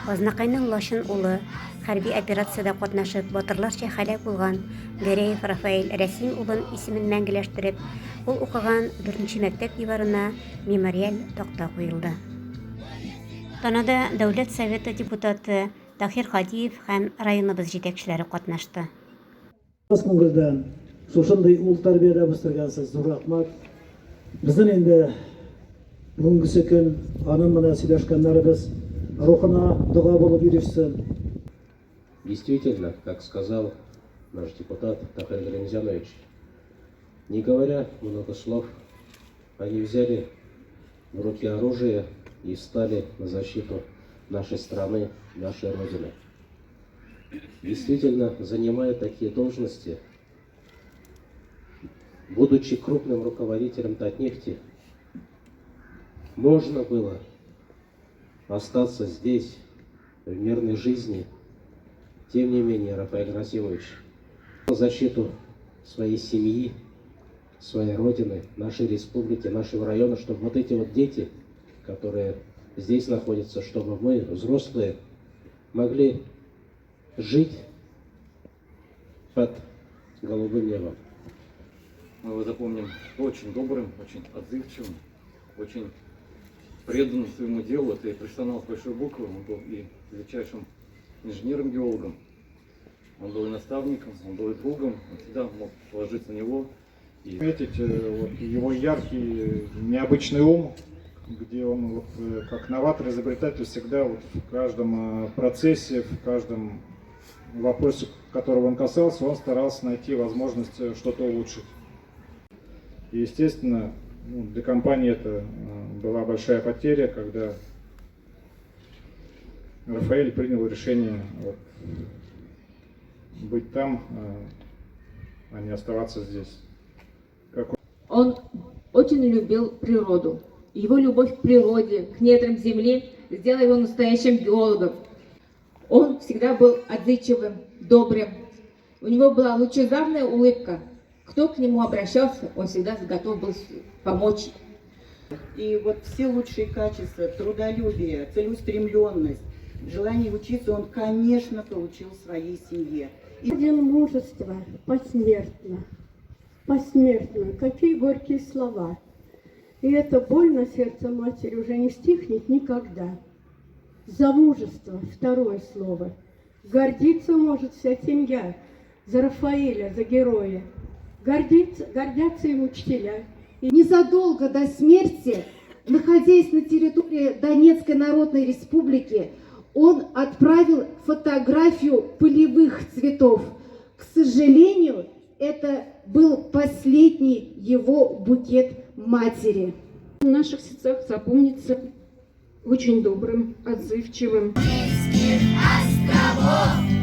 Азнакайның Лашын улы, хәрби операциядә катнашып, батырларча һәлак булган Гәрәев Рафаэль Рәсим улын исемен мәңгеләштереп, ул укыган 4нче мәктәп диварына мемориаль такта куелды. Танада Дәүләт Советы депутаты Таһир Хадиев һәм районыбыз җитәкчеләре катнашты. Көңелдән шушындай ул тәрбиядә үстергәнсез, зур рәхмәт. Безнең инде бүгенге көн аның менә сөйләшкәннәребез рухына дуга булып ирешсен. Действительно, как сказал наш депутат Тахир Галимзянович, не говоря много слов, они взяли в руки оружие и стали на защиту нашей страны, нашей Родины. Действительно, занимая такие должности, будучи крупным руководителем Татнефти, можно было остаться здесь, в мирной жизни. Тем не менее, Рафаэль Расимович на защиту своей семьи, своей Родины, нашей республики, нашего района, чтобы вот эти вот дети, которые здесь находятся, чтобы мы, взрослые, могли жить под голубым небом. Мы его запомним очень добрым, очень отзывчивым, очень преданным своему делу. Это и профессионал с большой буквы, он был и величайшим инженером-геологом, он был и наставником, он был и другом, он всегда мог положиться на него. Отметить вот, его яркий, необычный ум, где он вот, как новатор, изобретатель всегда вот, в каждом процессе, в каждом вопросе, которого он касался, он старался найти возможность что-то улучшить. И, естественно, для компании это была большая потеря, когда Рафаэль принял решение вот, быть там, а не оставаться здесь. Он очень любил природу. Его любовь к природе, к недрам земли сделала его настоящим геологом. Он всегда был отзывчивым, добрым. У него была лучезарная улыбка. Кто к нему обращался, он всегда готов был помочь. И вот все лучшие качества, трудолюбие, целеустремленность, желание учиться он, конечно, получил в своей семье. Один мужество посмертно, посмертно. Какие горькие слова. И эта боль на сердце матери уже не стихнет никогда. За мужество, второе слово. Гордиться может вся семья. За Рафаэля, за героя. Гордятся им учителя. Незадолго до смерти, находясь на территории Донецкой Народной Республики, он отправил фотографию полевых цветов. К сожалению, это был последний его букет матери. В наших сердцах запомнится очень добрым, отзывчивым. Островов.